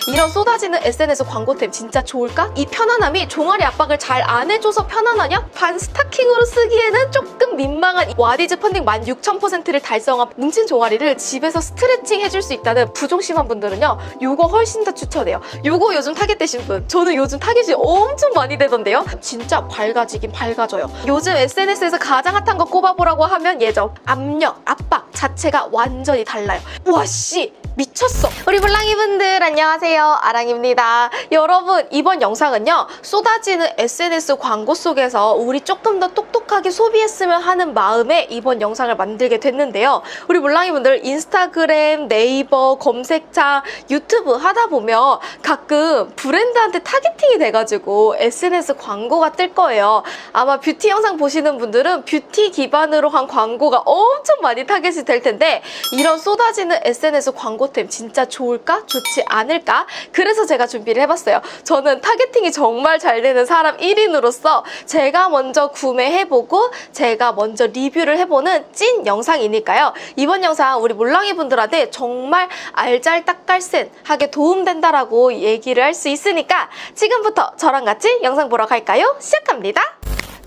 이런 쏟아지는 SNS 광고템 진짜 좋을까? 이 편안함이 종아리 압박을 잘 안 해줘서 편안하냐? 반 스타킹으로 쓰기에는 조금 민망한 와디즈 펀딩 16,000%를 달성한 뭉친 종아리를 집에서 스트레칭 해줄 수 있다는 부종 심한 분들은요, 요거 훨씬 더 추천해요. 요거 요즘 타겟되신 분, 저는 요즘 타겟이 엄청 많이 되던데요. 진짜 밝아지긴 밝아져요. 요즘 SNS에서 가장 핫한 거 꼽아보라고 하면 예전 압력, 압박 자체가 완전히 달라요. 와씨! 미쳤어! 우리 블랑이분들 안녕하세요, 아랑입니다. 여러분, 이번 영상은요, 쏟아지는 SNS 광고 속에서 우리 조금 더 똑똑하게 소비했으면 하는 마음에 이번 영상을 만들게 됐는데요. 우리 블랑이분들 인스타그램, 네이버, 검색창, 유튜브 하다 보면 가끔 브랜드한테 타겟팅이 돼가지고 SNS 광고가 뜰 거예요. 아마 뷰티 영상 보시는 분들은 뷰티 기반으로 한 광고가 엄청 많이 타겟이 될 텐데, 이런 쏟아지는 SNS 광고템 진짜 좋을까? 좋지 않을까? 그래서 제가 준비를 해봤어요. 저는 타겟팅이 정말 잘 되는 사람 1인으로서 제가 먼저 구매해보고 제가 먼저 리뷰를 해보는 찐 영상이니까요. 이번 영상 우리 몰랑이 분들한테 정말 알잘딱깔센하게 도움된다라고 얘기를 할 수 있으니까 지금부터 저랑 같이 영상 보러 갈까요? 시작합니다.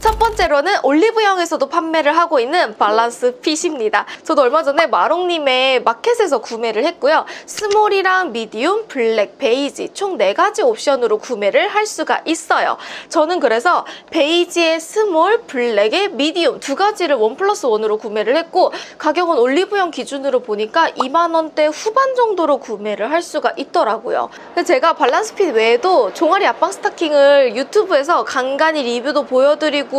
첫 번째로는 올리브영에서도 판매를 하고 있는 밸런스 핏입니다. 저도 얼마 전에 마롱님의 마켓에서 구매를 했고요. 스몰이랑 미디움, 블랙, 베이지 총 4가지 옵션으로 구매를 할 수가 있어요. 저는 그래서 베이지에 스몰, 블랙에 미디움 2가지를 1+1으로 구매를 했고, 가격은 올리브영 기준으로 보니까 20,000원대 후반 정도로 구매를 할 수가 있더라고요. 근데 제가 밸런스 핏 외에도 종아리 압박 스타킹을 유튜브에서 간간히 리뷰도 보여드리고,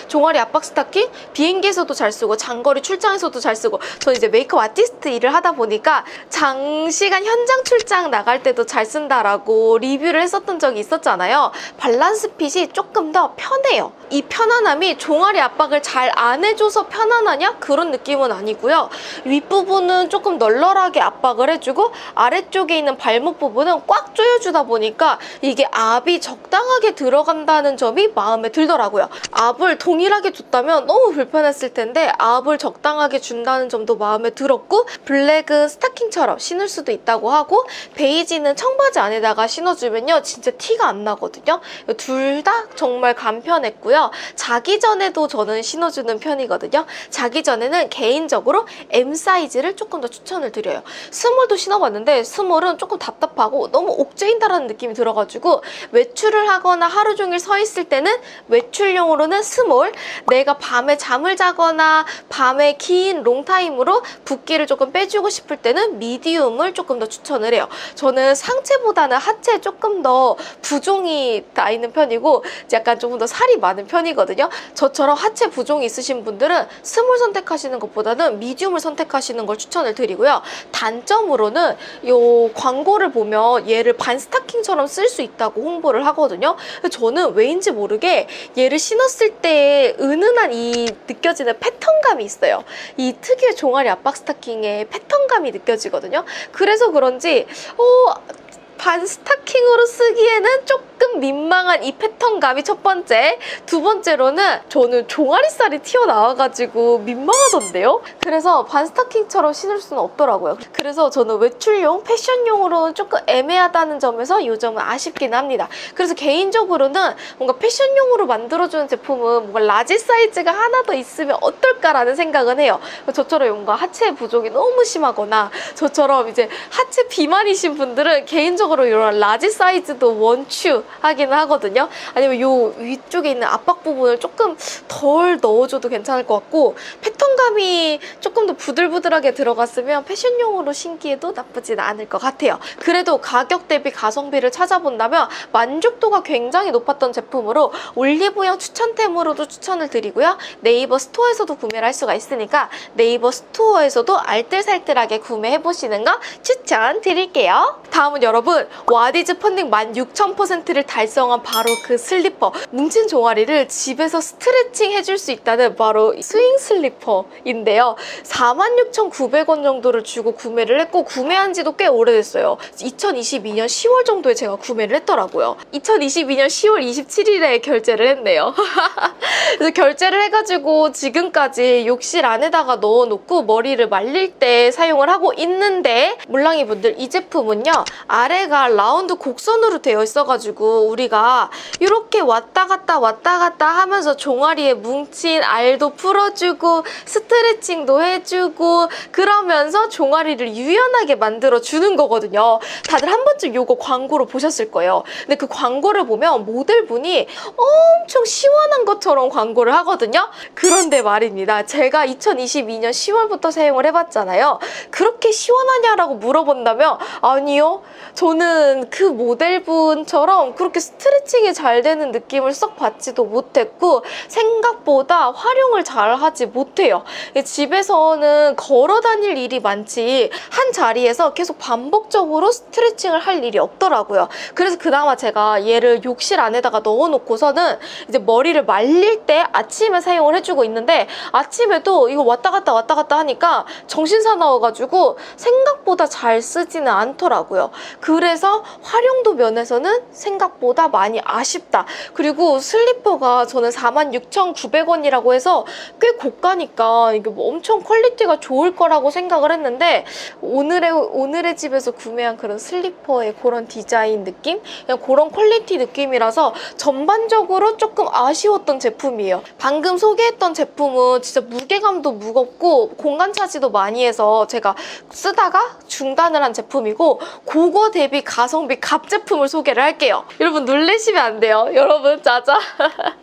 종아리 압박 스타킹 비행기에서도 잘 쓰고 장거리 출장에서도 잘 쓰고, 저는 이제 메이크업 아티스트 일을 하다 보니까 장시간 현장 출장 나갈 때도 잘 쓴다라고 리뷰를 했었던 적이 있었잖아요. 밸런스 핏이 조금 더 편해요. 이 편안함이 종아리 압박을 잘 안 해줘서 편안하냐? 그런 느낌은 아니고요. 윗부분은 조금 널널하게 압박을 해주고 아래쪽에 있는 발목 부분은 꽉 조여주다 보니까 이게 압이 적당하게 들어간다는 점이 마음에 들더라고요. 압을 동일하게 줬다면 너무 불편했을 텐데 압을 적당하게 준다는 점도 마음에 들었고, 블랙은 스타킹처럼 신을 수도 있다고 하고, 베이지는 청바지 안에다가 신어주면요 진짜 티가 안 나거든요. 둘 다 정말 간편했고요. 자기 전에도 저는 신어주는 편이거든요. 자기 전에는 개인적으로 M 사이즈를 조금 더 추천을 드려요. 스몰도 신어봤는데 스몰은 조금 답답하고 너무 옥죄인다라는 느낌이 들어가지고 외출을 하거나 하루 종일 서 있을 때는 외출용으로는 스몰, 내가 밤에 잠을 자거나 밤에 긴 롱타임으로 붓기를 조금 빼주고 싶을 때는 미디움을 조금 더 추천을 해요. 저는 상체보다는 하체에 조금 더 부종이 나 있는 편이고 약간 조금 더 살이 많은 편이거든요. 저처럼 하체 부종이 있으신 분들은 스몰 선택하시는 것보다는 미디움을 선택하시는 걸 추천을 드리고요. 단점으로는 이 광고를 보면 얘를 반 스타킹처럼 쓸 수 있다고 홍보를 하거든요. 저는 왜인지 모르게 얘를 신었을 때 은은한 이 느껴지는 패턴감이 있어요. 이 특유의 종아리 압박 스타킹의 패턴감이 느껴지거든요. 그래서 그런지 반 스타킹으로 쓰기에는 조금 민망한 이 패턴감이 첫 번째. 두 번째로는 저는 종아리살이 튀어나와가지고 민망하던데요? 그래서 반 스타킹처럼 신을 수는 없더라고요. 그래서 저는 외출용, 패션용으로는 조금 애매하다는 점에서 요점은 아쉽긴 합니다. 그래서 개인적으로는 뭔가 패션용으로 만들어주는 제품은 뭔가 라지 사이즈가 하나 더 있으면 어떨까라는 생각은 해요. 저처럼 뭔가 하체 부종이 너무 심하거나 저처럼 이제 하체 비만이신 분들은 개인적으로 이런 라지 사이즈도 원추하기는 하거든요. 아니면 요 위쪽에 있는 압박 부분을 조금 덜 넣어줘도 괜찮을 것 같고, 패턴감이 조금 더 부들부들하게 들어갔으면 패션용으로 신기에도 나쁘진 않을 것 같아요. 그래도 가격 대비 가성비를 찾아본다면 만족도가 굉장히 높았던 제품으로 올리브영 추천템으로도 추천을 드리고요. 네이버 스토어에서도 구매를 할 수가 있으니까 네이버 스토어에서도 알뜰살뜰하게 구매해보시는 거 추천드릴게요. 다음은 여러분, 와디즈 펀딩 16,000%를 달성한 바로 그 슬리퍼, 뭉친 종아리를 집에서 스트레칭 해줄 수 있다는 바로 스윙 슬리퍼인데요. 46,900원 정도를 주고 구매를 했고 구매한 지도 꽤 오래됐어요. 2022년 10월 정도에 제가 구매를 했더라고요. 2022년 10월 27일에 결제를 했네요. 그래서 결제를 해가지고 지금까지 욕실 안에다가 넣어놓고 머리를 말릴 때 사용을 하고 있는데, 몰랑이 분들, 이 제품은요 아래가 라운드 곡선으로 되어 있어가지고 우리가 이렇게 왔다 갔다 하면서 종아리에 뭉친 알도 풀어주고 스트레칭도 해주고 그러면서 종아리를 유연하게 만들어주는 거거든요. 다들 한 번쯤 이거 광고로 보셨을 거예요. 근데 그 광고를 보면 모델분이 엄청 시원한 것처럼 광고를 하거든요. 그런데 말입니다. 제가 2022년 10월부터 사용을 해봤잖아요. 그렇게 시원하냐라고 물어본다면 아니요. 저는 그 모델분처럼 그렇게 스트레칭이 잘 되는 느낌을 썩 받지도 못했고 생각보다 활용을 잘 하지 못해요. 집에서는 걸어 다닐 일이 많지 한 자리에서 계속 반복적으로 스트레칭을 할 일이 없더라고요. 그래서 그나마 제가 얘를 욕실 안에다가 넣어놓고서는 이제 머리를 말릴 때 아침에 사용을 해주고 있는데, 아침에도 이거 왔다 갔다 하니까 정신 사나워가지고 생각보다 잘 쓰지는 않더라고요. 그래서 활용도 면에서는 생각보다 많이 아쉽다. 그리고 슬리퍼가 저는 46,900원이라고 해서 꽤 고가니까 이게 뭐 엄청 퀄리티가 좋을 거라고 생각을 했는데, 오늘의 집에서 구매한 그런 슬리퍼의 그런 디자인 느낌? 그냥 그런 퀄리티 느낌이라서 전반적으로 조금 아쉬웠던 제품이에요. 방금 소개했던 제품은 진짜 무게감도 무겁고 공간 차지도 많이 해서 제가 쓰다가 중단을 한 제품이고, 그거 대비 가성비 갑 제품을 소개를 할게요. 여러분 놀라시면 안 돼요. 여러분 짜자.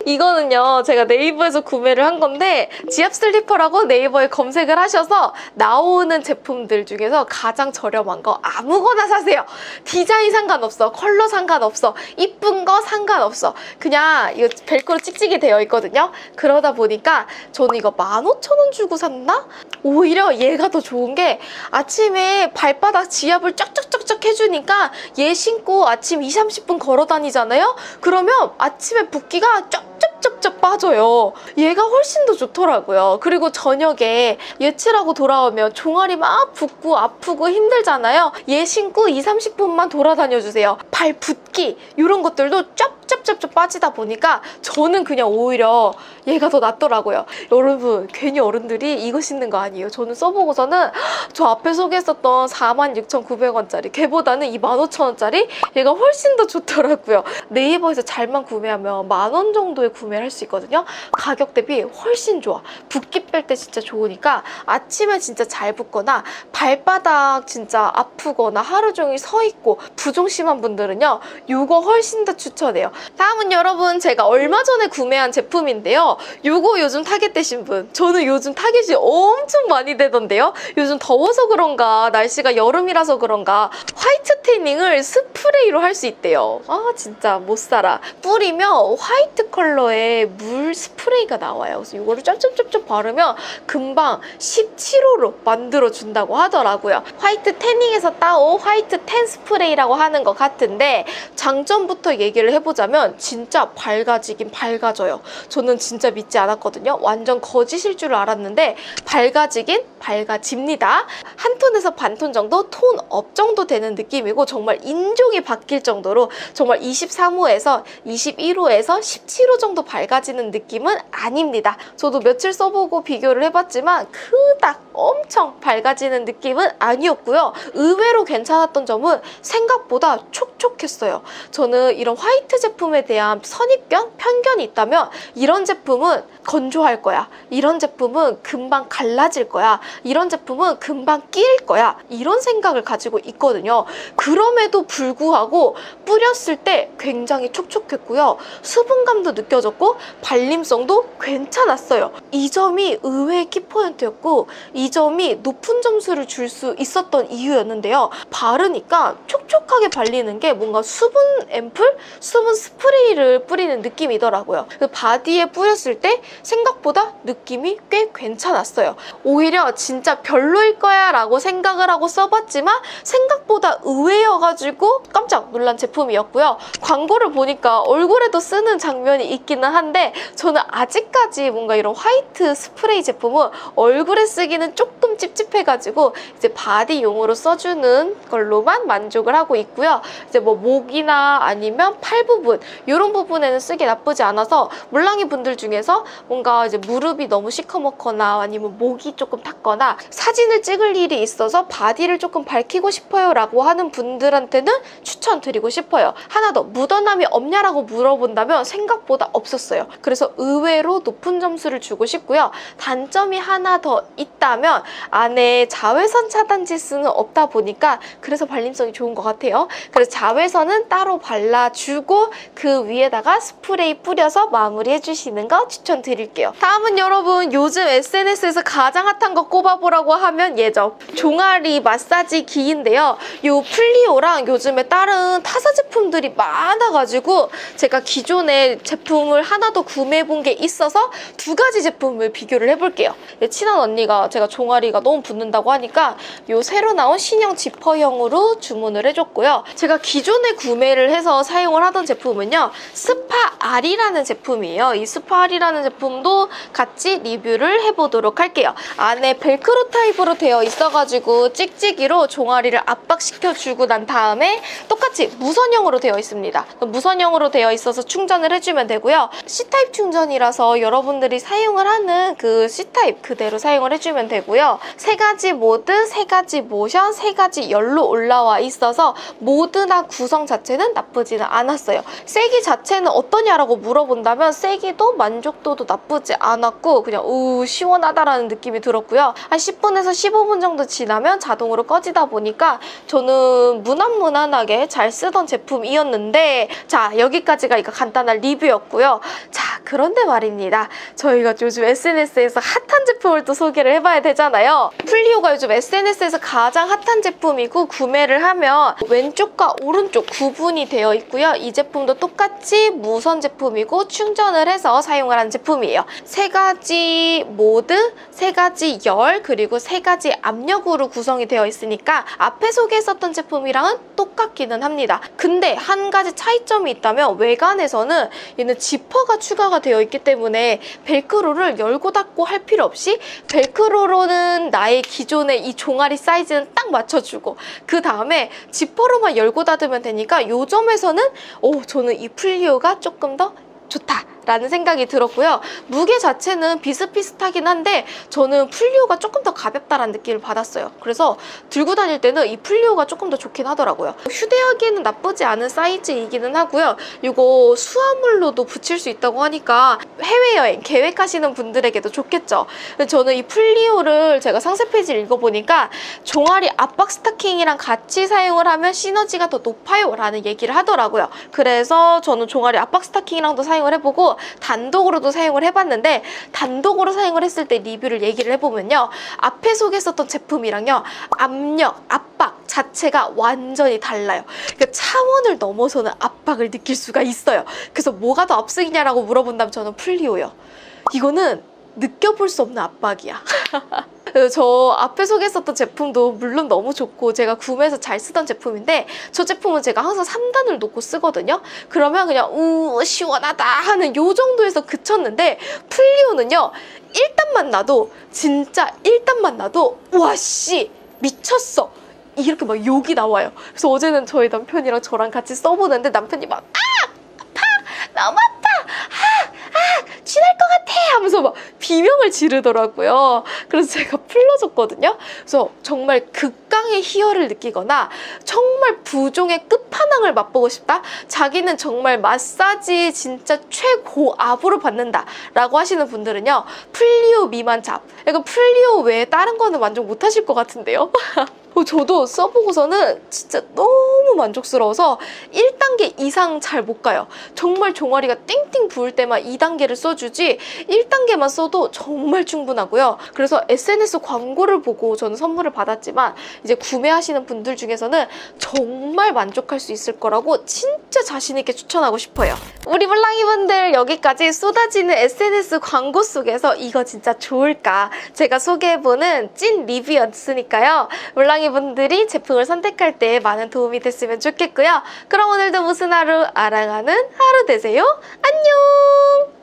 이거는요 제가 네이버에서 구매를 한 건데, 지압 슬리퍼라고 네이버에 검색을 하셔서 나오는 제품들 중에서 가장 저렴한 거 아무거나 사세요. 디자인 상관없어, 컬러 상관없어, 이쁜 거 상관없어. 그냥 이거 벨크로 찍찍이 되어 있거든요. 그러다 보니까 저는 이거 15,000원 주고 샀나? 오히려 얘가 더 좋은 게 아침에 발바닥 지압을 쫙쫙쫙쫙 해주니까 얘 신고 아침 20-30분 걸어 다니잖아요? 그러면 아침에 붓기가 쫙쫙쫙쫙 빠져요. 얘가 훨씬 더 좋더라고요. 그리고 저녁에 외출하고 돌아오면 종아리 막 붓고 아프고 힘들잖아요. 얘 신고 20-30분만 돌아다녀주세요. 발 붓기 이런 것들도 쫙쫙쫙쫙 빠지다 보니까 저는 그냥 오히려 얘가 더 낫더라고요. 여러분 괜히 어른들이 이거 신는 거 아니에요. 저는 써보고서는 저 앞에 소개했었던 46,900원짜리 걔보다는 이 15,000원짜리 얘가 훨씬 더 좋더라고요. 네이버에서 잘만 구매하면 10,000원 정도에 구매를 할 수 있거든요. 가격 대비 훨씬 좋아. 붓기 뺄 때 진짜 좋으니까 아침에 진짜 잘 붓거나 발바닥 진짜 아프거나 하루 종일 서 있고 부종 심한 분들은요 이거 훨씬 더 추천해요. 다음은 여러분 제가 얼마 전에 구매한 제품인데요. 이거 요즘 타겟 되신 분, 저는 요즘 타겟이 엄청 많이 되던데요. 요즘 더워서 그런가 날씨가 여름이라서 그런가 화이트 태닝을 스프레이로 할 수 있대요. 아 진짜 못 살아. 뿌리면 화이트 컬러의 물 스프레이가 나와요. 그래서 이거를 쩝쩝쩝쩝 바르면 금방 17호로 만들어준다고 하더라고요. 화이트 태닝에서 따온 화이트 텐 스프레이라고 하는 것 같은데, 장점부터 얘기를 해보자면 진짜 밝아지긴 밝아져요. 저는 진짜 믿지 않았거든요. 완전 거짓일 줄 알았는데 밝아지긴 밝아집니다. 한 톤에서 반 톤 정도, 톤 업 정도 되는 느낌이고 정말 인종이 바뀔 정도로 정말 23호에서 21호에서 17호 정도 밝아지는 느낌은 아닙니다. 저도 며칠 써보고 비교를 해봤지만 그닥 엄청 밝아지는 느낌은 아니었고요. 의외로 괜찮았던 점은 생각보다 촉촉했어요. 저는 이런 화이트 제품에 대한 선입견, 편견이 있다면 이런 제품은 건조할 거야, 이런 제품은 금방 갈라질 거야, 이런 제품은 금방 끼일 거야, 이런 생각을 가지고 있거든요. 그럼에도 불구하고 뿌렸을 때 굉장히 촉촉했고요. 수분감도 느껴졌고 발림성도 괜찮았어요. 이 점이 의외의 키포인트였고 이 점이 높은 점수를 줄 수 있었던 이유였는데요. 바르니까 촉촉하게 발리는 게 뭔가 수분 앰플? 수분 스프레이를 뿌리는 느낌이더라고요. 바디에 뿌렸을 때 생각보다 느낌이 꽤 괜찮았어요. 오히려 진짜 별로일 거야 라고 생각을 하고 써봤지만 생각보다 의외여가지고 깜짝 놀란 제품이었고요. 광고를 보니까 얼굴에도 쓰는 장면이 있기는 한데 저는 아직까지 뭔가 이런 화이트 스프레이 제품은 얼굴에 쓰기는 조금 찝찝해가지고 이제 바디용으로 써주는 걸로만 만족을 하고 있고요. 이제 뭐 목이나 아니면 팔 부분 이런 부분에는 쓰기 나쁘지 않아서 물랑이 분들 중에서 뭔가 이제 무릎이 너무 시커멓거나 아니면 목이 조금 탔거나 사진을 찍을 일이 있어서 바디를 조금 밝히고 싶어요 라고 하는 분들한테는 추천드리고 싶어요. 하나 더 묻어남이 없냐라고 물어본다면 생각보다 없었어요. 그래서 의외로 높은 점수를 주고 싶고요. 단점이 하나 더 있다면 안에 자외선 차단 지수는 없다 보니까 그래서 발림성이 좋은 것 같아요. 그래서 자외선은 따로 발라주고 그 위에다가 스프레이 뿌려서 마무리해주시는 거 추천드릴게요. 다음은 여러분 요즘 SNS에서 가장 핫한 거 꼽아보라고 하면 얘죠. 종아리 마사지 기인데요. 요 플리오랑 요즘에 다른 타사 제품들이 많아가지고 제가 기존에 제품을 하나 더 구매해본 게 있어서 두 가지 제품을 비교를 해볼게요. 친한 언니가 제가 종아리가 너무 붓는다고 하니까 요 새로 나온 신형 지퍼형으로 주문을 해줬고요. 제가 기존에 구매를 해서 사용을 하던 제품은요. 스파알이라는 제품이에요. 이 스파알이라는 제품도 같이 리뷰를 해보도록 할게요. 안에 벨크로 타입으로 되어 있어가지고 찍찍이로 종아리를 압박시켜주고 난 다음에 똑같이 무선형으로 되어 있습니다. 무선형으로 되어 있어서 충전을 해주면 되고요. C타입 충전이라서 여러분들이 사용을 하는 그 C타입 그대로 사용을 해주면 되고요. 세 가지 모드, 세 가지 모션, 세 가지 열로 올라와 있어서 모드나 구성 자체는 나쁘지는 않았어요. 세기 자체는 어떠냐라고 물어본다면 세기도 만족도도 나쁘지 않았고 그냥 시원하다라는 느낌이 들었고요. 한 10분에서 15분 정도 지나면 자동으로 꺼지다 보니까 저는 무난무난하게 잘 쓰던 제품이었는데 자 여기까지가 이거 간단한 리뷰였고요. 자 그런데 말입니다. 저희가 요즘 SNS에서 핫한 제품을 또 소개를 해봐야 되잖아요. 플리오가 요즘 SNS에서 가장 핫한 제품이고 구매를 하면 왼쪽과 오른쪽 구분이 되어 있고요. 이 제품도 똑같이 무선 제품이고 충전을 해서 사용을 하는 제품이에요. 세 가지 모드, 세 가지 열, 그리고 세 가지 압력으로 구성이 되어 있으니까 앞에 소개했었던 제품이랑은 똑같기는 합니다. 근데 한 가지 차이점이 있다면 외관에서는 얘는 지퍼가 추가가 되어 있기 때문에 벨크로를 열고 닫고 할 필요 없이 벨크로로는 나의 기존의 이 종아리 사이즈는 딱 맞춰주고 그 다음에 지퍼로만 열고 닫으면 되니까 이 점에서는 저는 이 플리오가 조금 더 좋다 라는 생각이 들었고요. 무게 자체는 비슷비슷하긴 한데 저는 플리오가 조금 더 가볍다라는 느낌을 받았어요. 그래서 들고 다닐 때는 이 플리오가 조금 더 좋긴 하더라고요. 휴대하기에는 나쁘지 않은 사이즈이기는 하고요. 이거 수화물로도 붙일 수 있다고 하니까 해외여행 계획하시는 분들에게도 좋겠죠. 저는 이 플리오를 제가 상세 페이지를 읽어보니까 종아리 압박 스타킹이랑 같이 사용을 하면 시너지가 더 높아요 라는 얘기를 하더라고요. 그래서 저는 종아리 압박 스타킹이랑도 사용을 해보고 단독으로도 사용을 해봤는데 단독으로 사용을 했을 때 리뷰를 얘기를 해보면요. 앞에 소개했었던 제품이랑요. 압력, 압박 자체가 완전히 달라요. 그러니까 차원을 넘어서는 압박을 느낄 수가 있어요. 그래서 뭐가 더 압승이냐라고 물어본다면 저는 플리오요. 이거는 느껴볼 수 없는 압박이야. 저 앞에 소개했었던 제품도 물론 너무 좋고 제가 구매해서 잘 쓰던 제품인데 저 제품은 제가 항상 3단을 놓고 쓰거든요. 그러면 그냥 시원하다 하는 요 정도에서 그쳤는데 플리오는요. 1단만 놔도 진짜 1단만 놔도 와씨 미쳤어. 이렇게 막 욕이 나와요. 그래서 어제는 저희 남편이랑 저랑 같이 써보는데 남편이 막 아파! 너무 아파! 쥐날 것 같아! 하면서 막 비명을 지르더라고요. 그래서 제가 풀러줬거든요. 그래서 정말 극강의 희열을 느끼거나 정말 부종의 끝판왕을 맛보고 싶다? 자기는 정말 마사지 진짜 최고압으로 받는다 라고 하시는 분들은요. 플리오 미만 잡. 이거 플리오 외에 다른 거는 만족 못 하실 것 같은데요? 저도 써보고서는 진짜 너무 만족스러워서 1단계 이상 잘 못 가요. 정말 종아리가 띵띵 부을 때만 2단계를 써주지 1단계만 써도 정말 충분하고요. 그래서 SNS 광고를 보고 저는 선물을 받았지만 이제 구매하시는 분들 중에서는 정말 만족할 수 있을 거라고 진짜 자신 있게 추천하고 싶어요. 우리 물랑이 분들, 여기까지 쏟아지는 SNS 광고 속에서 이거 진짜 좋을까 제가 소개해보는 찐 리뷰였으니까요. 물랑이 분들이 제품을 선택할 때 많은 도움이 됐으면 좋겠고요. 그럼 오늘도 무슨 하루, 아랑하는 하루 되세요. 안녕!